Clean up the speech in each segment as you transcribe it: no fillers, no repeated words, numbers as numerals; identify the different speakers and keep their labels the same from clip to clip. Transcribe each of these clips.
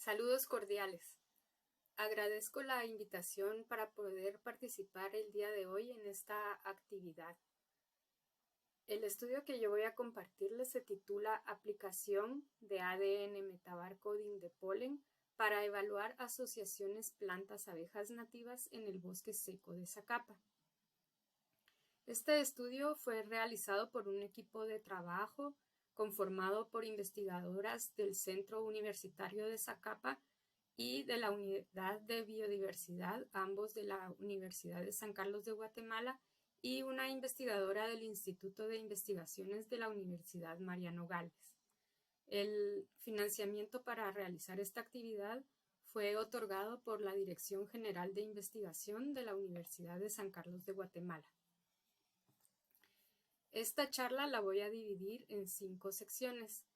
Speaker 1: Saludos cordiales. Agradezco la invitación para poder participar el día de hoy en esta actividad. El estudio que yo voy a compartirles se titula Aplicación de ADN metabarcoding de polen para evaluar asociaciones plantas-abejas nativas en el bosque seco de Zacapa. Este estudio fue realizado por un equipo de trabajo conformado por investigadoras del Centro Universitario de Zacapa y de la Unidad de Biodiversidad, ambos de la Universidad de San Carlos de Guatemala, y una investigadora del Instituto de Investigaciones de la Universidad Mariano Gálvez. El financiamiento para realizar esta actividad fue otorgado por la Dirección General de Investigación de la Universidad de San Carlos de Guatemala. Esta charla la voy a dividir en 5 secciones.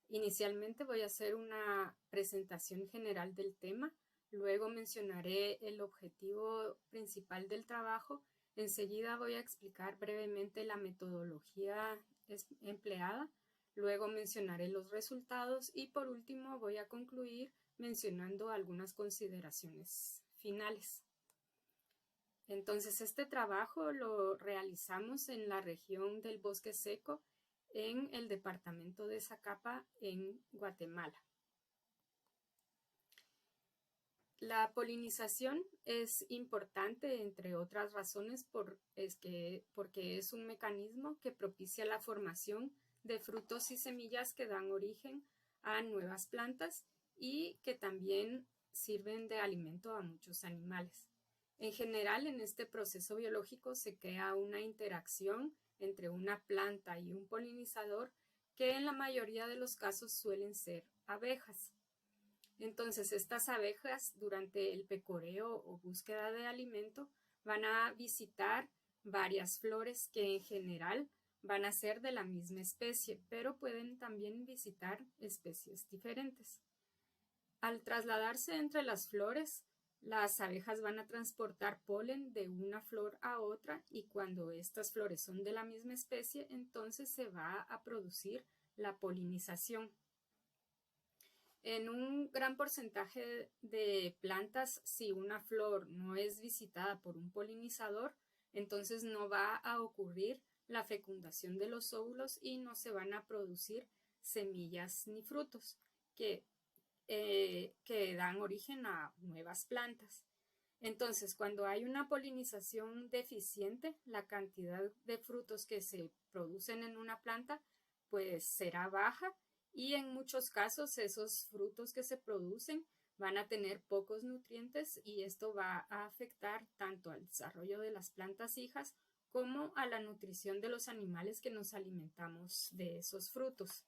Speaker 1: Inicialmente voy a hacer una presentación general del tema, luego mencionaré el objetivo principal del trabajo, enseguida voy a explicar brevemente la metodología empleada, luego mencionaré los resultados y por último voy a concluir mencionando algunas consideraciones finales. Entonces, este trabajo lo realizamos en la región del Bosque Seco, en el departamento de Zacapa, en Guatemala. La polinización es importante, entre otras razones, porque es un mecanismo que propicia la formación de frutos y semillas que dan origen a nuevas plantas y que también sirven de alimento a muchos animales. En general, en este proceso biológico se crea una interacción entre una planta y un polinizador que en la mayoría de los casos suelen ser abejas. Entonces, estas abejas durante el pecoreo o búsqueda de alimento van a visitar varias flores que en general van a ser de la misma especie, pero pueden también visitar especies diferentes. Al trasladarse entre las flores, las abejas van a transportar polen de una flor a otra y cuando estas flores son de la misma especie, entonces se va a producir la polinización. En un gran porcentaje de plantas, si una flor no es visitada por un polinizador, entonces no va a ocurrir la fecundación de los óvulos y no se van a producir semillas ni frutos que dan origen a nuevas plantas. Entonces, cuando hay una polinización deficiente, la cantidad de frutos que se producen en una planta pues será baja y en muchos casos esos frutos que se producen van a tener pocos nutrientes y esto va a afectar tanto al desarrollo de las plantas hijas como a la nutrición de los animales que nos alimentamos de esos frutos.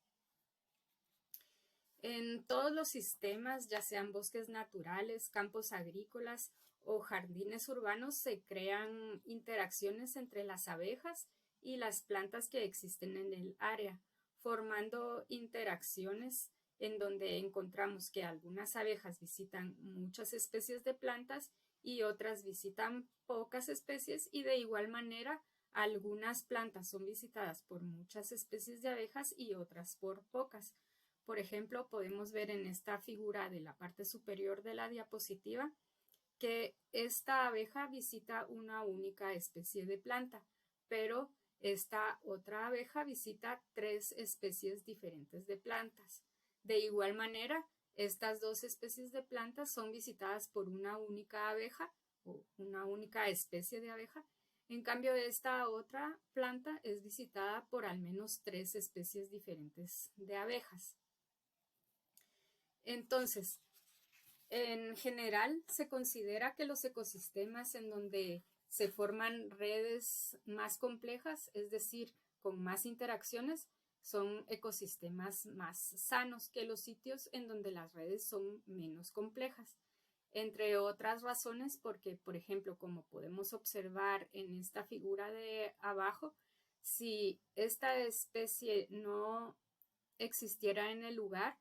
Speaker 1: En todos los sistemas, ya sean bosques naturales, campos agrícolas o jardines urbanos, se crean interacciones entre las abejas y las plantas que existen en el área, formando interacciones en donde encontramos que algunas abejas visitan muchas especies de plantas y otras visitan pocas especies y de igual manera algunas plantas son visitadas por muchas especies de abejas y otras por pocas. Por ejemplo, podemos ver en esta figura de la parte superior de la diapositiva que esta abeja visita una única especie de planta, pero esta otra abeja visita 3 especies diferentes de plantas. De igual manera, estas 2 especies de plantas son visitadas por una única abeja o una única especie de abeja. En cambio, esta otra planta es visitada por al menos 3 especies diferentes de abejas. Entonces, en general se considera que los ecosistemas en donde se forman redes más complejas, es decir, con más interacciones, son ecosistemas más sanos que los sitios en donde las redes son menos complejas. Entre otras razones, porque, por ejemplo, como podemos observar en esta figura de abajo, si esta especie no existiera en el lugar,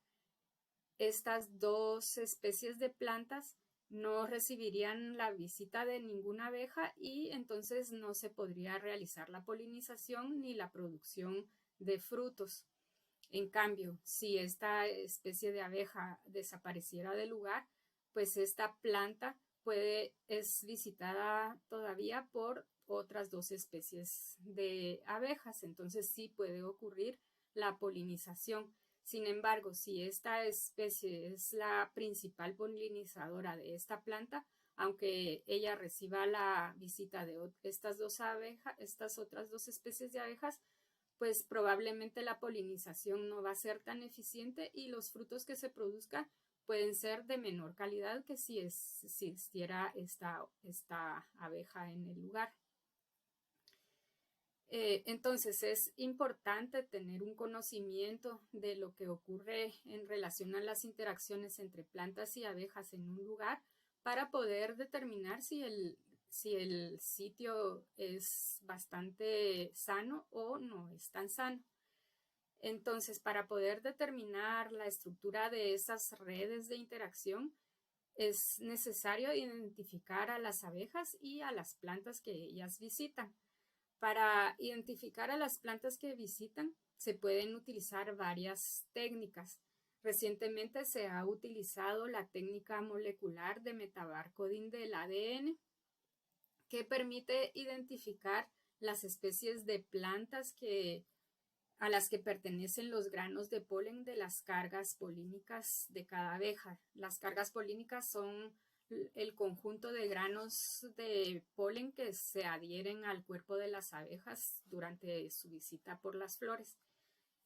Speaker 1: estas 2 especies de plantas no recibirían la visita de ninguna abeja y entonces no se podría realizar la polinización ni la producción de frutos. En cambio, si esta especie de abeja desapareciera del lugar, pues esta planta es visitada todavía por otras 2 especies de abejas, entonces sí puede ocurrir la polinización. Sin embargo, si esta especie es la principal polinizadora de esta planta, aunque ella reciba la visita de estas otras 2 especies de abejas, pues probablemente la polinización no va a ser tan eficiente y los frutos que se produzcan pueden ser de menor calidad que si existiera esta abeja en el lugar. Entonces es importante tener un conocimiento de lo que ocurre en relación a las interacciones entre plantas y abejas en un lugar para poder determinar si el sitio es bastante sano o no es tan sano. Entonces, para poder determinar la estructura de esas redes de interacción, es necesario identificar a las abejas y a las plantas que ellas visitan. Para identificar a las plantas que visitan, se pueden utilizar varias técnicas. Recientemente se ha utilizado la técnica molecular de metabarcoding del ADN, que permite identificar las especies de plantas a las que pertenecen los granos de polen de las cargas polínicas de cada abeja. Las cargas polínicas son el conjunto de granos de polen que se adhieren al cuerpo de las abejas durante su visita por las flores.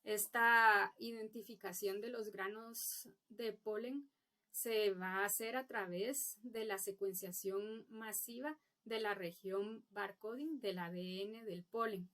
Speaker 1: Esta identificación de los granos de polen se va a hacer a través de la secuenciación masiva de la región barcoding del ADN del polen.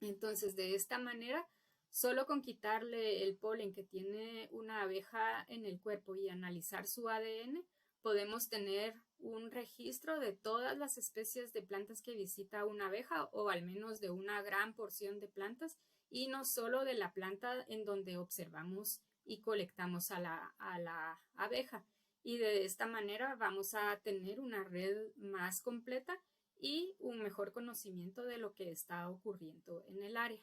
Speaker 1: Entonces, de esta manera, solo con quitarle el polen que tiene una abeja en el cuerpo y analizar su ADN, podemos tener un registro de todas las especies de plantas que visita una abeja o al menos de una gran porción de plantas y no solo de la planta en donde observamos y colectamos a la abeja. Y de esta manera vamos a tener una red más completa y un mejor conocimiento de lo que está ocurriendo en el área.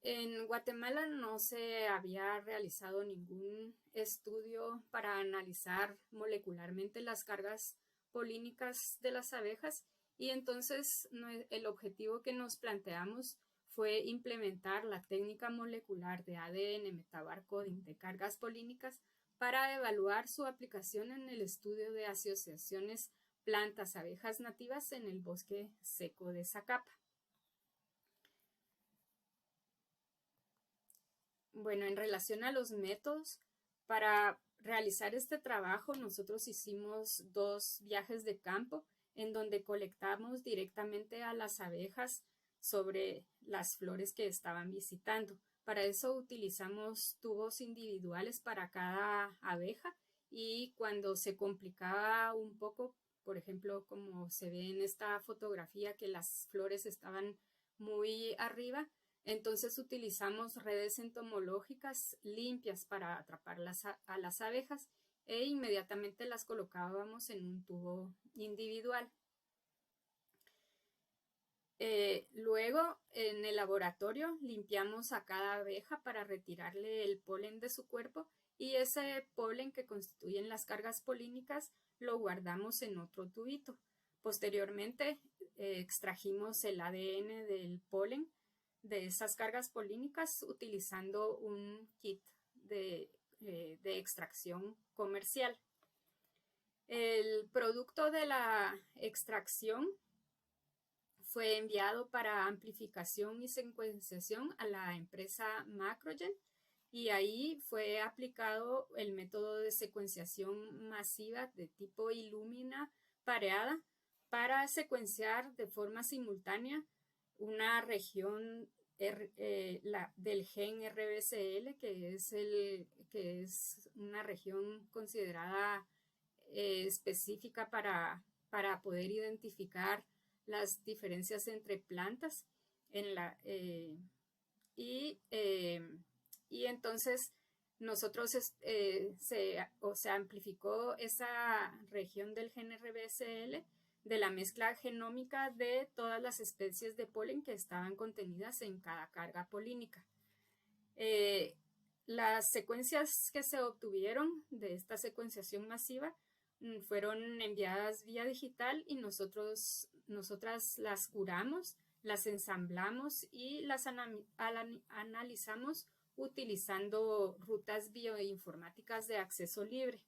Speaker 1: En Guatemala no se había realizado ningún estudio para analizar molecularmente las cargas polínicas de las abejas y entonces el objetivo que nos planteamos fue implementar la técnica molecular de ADN metabarcoding de cargas polínicas para evaluar su aplicación en el estudio de asociaciones plantas-abejas nativas en el bosque seco de Zacapa. Bueno, en relación a los métodos, para realizar este trabajo nosotros hicimos 2 viajes de campo en donde colectamos directamente a las abejas sobre las flores que estaban visitando. Para eso utilizamos tubos individuales para cada abeja y cuando se complicaba un poco, por ejemplo, como se ve en esta fotografía que las flores estaban muy arriba, entonces utilizamos redes entomológicas limpias para atrapar a las abejas e inmediatamente las colocábamos en un tubo individual. Luego, en el laboratorio, limpiamos a cada abeja para retirarle el polen de su cuerpo y ese polen que constituyen las cargas polínicas lo guardamos en otro tubito. Posteriormente, extrajimos el ADN del polen de esas cargas polínicas utilizando un kit de extracción comercial. El producto de la extracción fue enviado para amplificación y secuenciación a la empresa Macrogen y ahí fue aplicado el método de secuenciación masiva de tipo Illumina pareada para secuenciar de forma simultánea una región del gen RBCL, que es una región considerada específica para poder identificar las diferencias entre plantas y entonces nosotros se amplificó esa región del gen RBCL de la mezcla genómica de todas las especies de polen que estaban contenidas en cada carga polínica. Las secuencias que se obtuvieron de esta secuenciación masiva fueron enviadas vía digital y nosotras las curamos, las ensamblamos y las analizamos utilizando rutas bioinformáticas de acceso libre.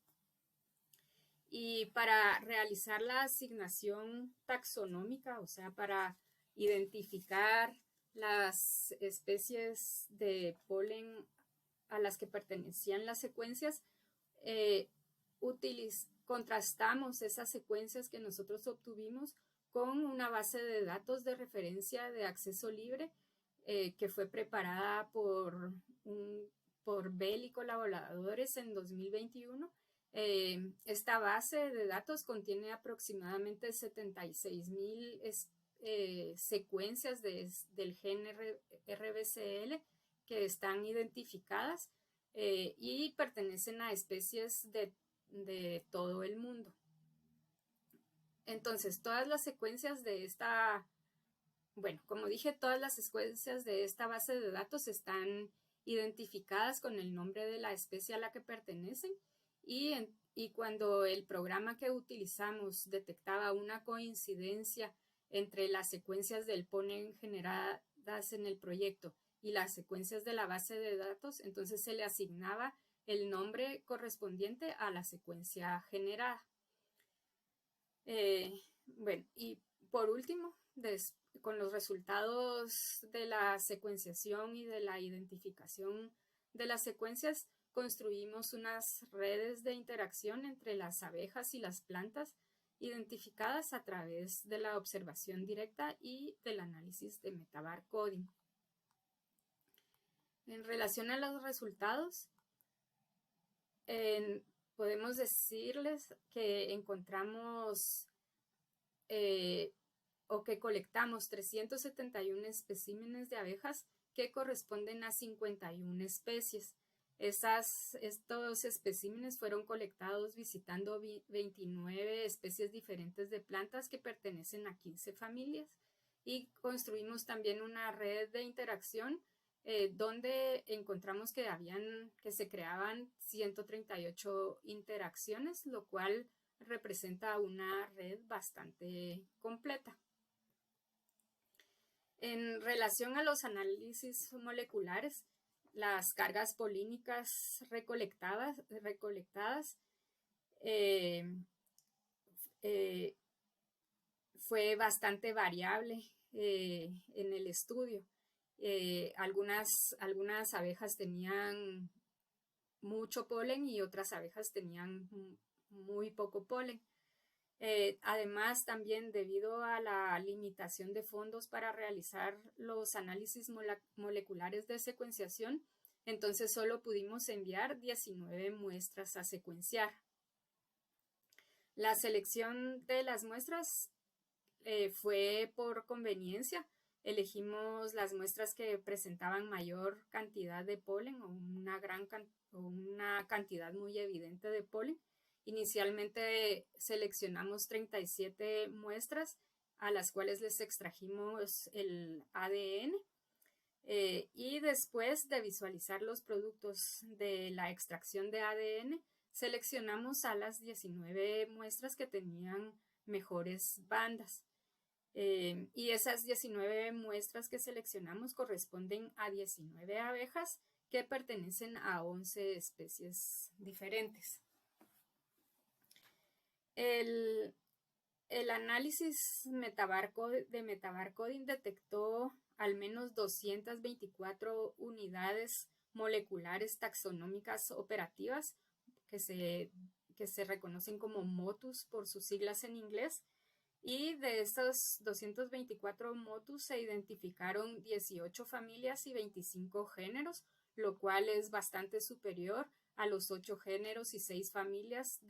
Speaker 1: Y para realizar la asignación taxonómica, o sea, para identificar las especies de polen a las que pertenecían las secuencias, contrastamos esas secuencias que nosotros obtuvimos con una base de datos de referencia de acceso libre que fue preparada por Bell y colaboradores en 2021. Esta base de datos contiene aproximadamente 76,000 secuencias del gen RBCL que están identificadas y pertenecen a especies de todo el mundo. Entonces, todas las secuencias de esta, como dije, todas las secuencias de esta base de datos están identificadas con el nombre de la especie a la que pertenecen y cuando el programa que utilizamos detectaba una coincidencia entre las secuencias del polen generadas en el proyecto y las secuencias de la base de datos, entonces se le asignaba el nombre correspondiente a la secuencia generada. Y por último, con los resultados de la secuenciación y de la identificación de las secuencias, construimos unas redes de interacción entre las abejas y las plantas identificadas a través de la observación directa y del análisis de metabarcoding. En relación a los resultados, podemos decirles que encontramos o que colectamos 371 especímenes de abejas que corresponden a 51 especies. Estos especímenes fueron colectados visitando 29 especies diferentes de plantas que pertenecen a 15 familias y construimos también una red de interacción donde encontramos que se creaban 138 interacciones, lo cual representa una red bastante completa. En relación a los análisis moleculares, las cargas polínicas recolectadas fue bastante variable en el estudio. Algunas abejas tenían mucho polen y otras abejas tenían muy poco polen. Además, también debido a la limitación de fondos para realizar los análisis moleculares de secuenciación, entonces solo pudimos enviar 19 muestras a secuenciar. La selección de las muestras fue por conveniencia. Elegimos las muestras que presentaban mayor cantidad de polen o una cantidad muy evidente de polen. Inicialmente seleccionamos 37 muestras a las cuales les extrajimos el ADN y después de visualizar los productos de la extracción de ADN, seleccionamos a las 19 muestras que tenían mejores bandas. Y esas 19 muestras que seleccionamos corresponden a 19 abejas que pertenecen a 11 especies diferentes. El análisis de metabarcoding detectó al menos 224 unidades moleculares taxonómicas operativas que se reconocen como motus por sus siglas en inglés. Y de estos 224 motus se identificaron 18 familias y 25 géneros, lo cual es bastante superior a los 8 géneros y 6 familias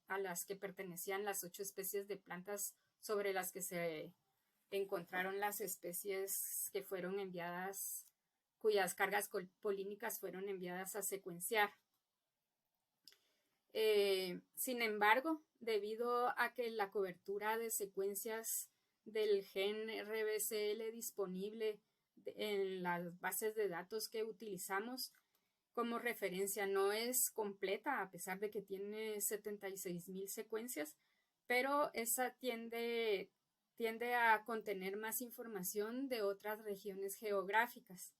Speaker 1: a las que pertenecían las 8 especies de plantas sobre las que se encontraron las especies que fueron enviadas, cuyas cargas polínicas fueron enviadas a secuenciar. Sin embargo, debido a que la cobertura de secuencias del gen RBCL disponible en las bases de datos que utilizamos como referencia no es completa, a pesar de que tiene 76,000 secuencias, pero esa tiende a contener más información de otras regiones geográficas.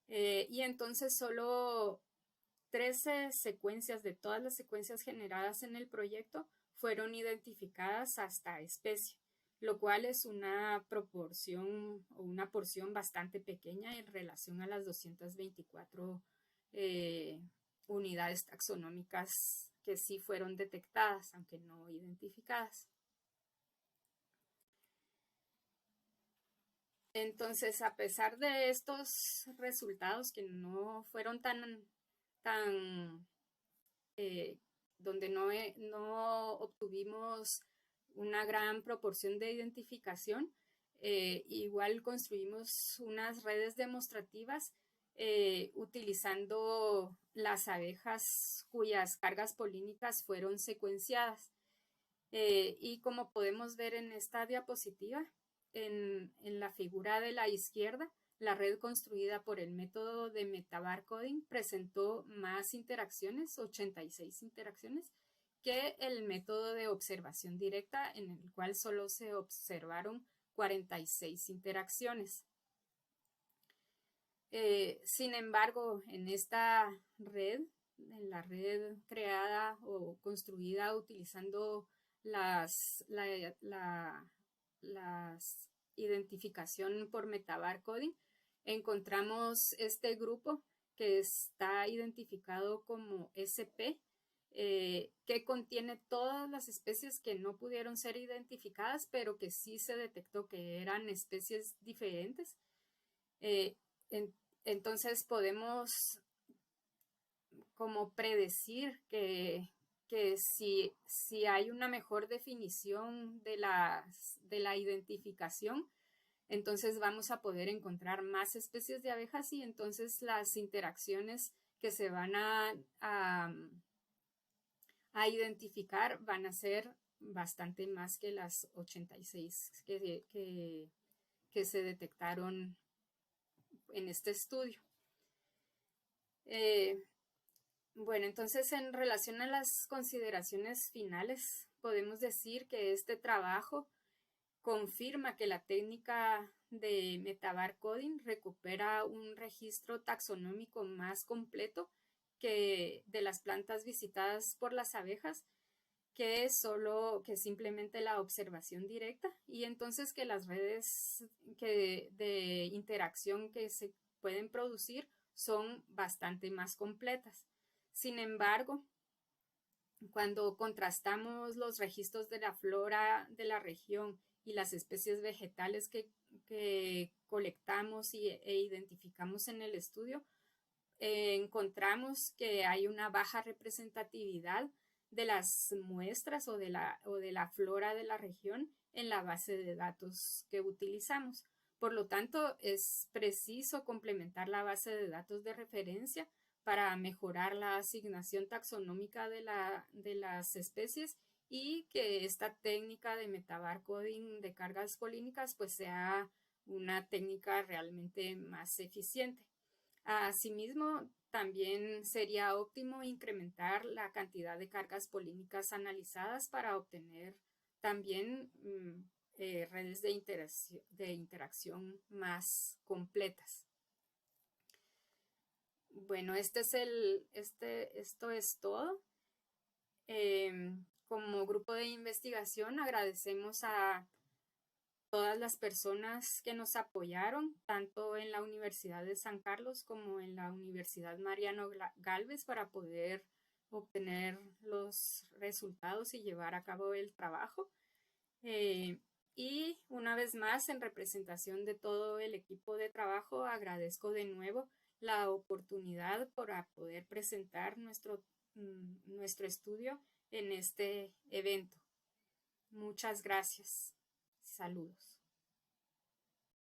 Speaker 1: Y entonces solo 13 secuencias de todas las secuencias generadas en el proyecto fueron identificadas hasta especie, lo cual es una proporción o una porción bastante pequeña en relación a las 224 unidades taxonómicas que sí fueron detectadas, aunque no identificadas. Entonces, a pesar de estos resultados que no fueron donde no obtuvimos una gran proporción de identificación, igual construimos unas redes demostrativas utilizando las abejas cuyas cargas polínicas fueron secuenciadas. Y como podemos ver en esta diapositiva, en la figura de la izquierda, la red construida por el método de metabarcoding presentó más interacciones, 86 interacciones, que el método de observación directa, en el cual solo se observaron 46 interacciones. Sin embargo, en esta red, en la red creada o construida utilizando las identificación por metabarcoding, encontramos este grupo que está identificado como SP, que contiene todas las especies que no pudieron ser identificadas, pero que sí se detectó que eran especies diferentes. Entonces podemos como predecir que si hay una mejor definición de la identificación, entonces vamos a poder encontrar más especies de abejas y entonces las interacciones que se van a identificar van a ser bastante más que las 86 que se detectaron en este estudio. Bueno, entonces en relación a las consideraciones finales, podemos decir que este trabajo confirma que la técnica de metabarcoding recupera un registro taxonómico más completo que de las plantas visitadas por las abejas, que simplemente la observación directa, y entonces que las redes de interacción que se pueden producir son bastante más completas. Sin embargo, cuando contrastamos los registros de la flora de la región y las especies vegetales que colectamos e identificamos en el estudio, encontramos que hay una baja representatividad de las muestras o de la flora de la región en la base de datos que utilizamos. Por lo tanto, es preciso complementar la base de datos de referencia para mejorar la asignación taxonómica de las especies y que esta técnica de metabarcoding de cargas polínicas pues sea una técnica realmente más eficiente. Asimismo, también sería óptimo incrementar la cantidad de cargas polínicas analizadas para obtener también redes de interacción más completas. Bueno, esto es todo. Como grupo de investigación agradecemos a todas las personas que nos apoyaron, tanto en la Universidad de San Carlos como en la Universidad Mariano Galvez, para poder obtener los resultados y llevar a cabo el trabajo. Y una vez más, en representación de todo el equipo de trabajo, agradezco de nuevo la oportunidad para poder presentar nuestro estudio en este evento. Muchas gracias. Saludos.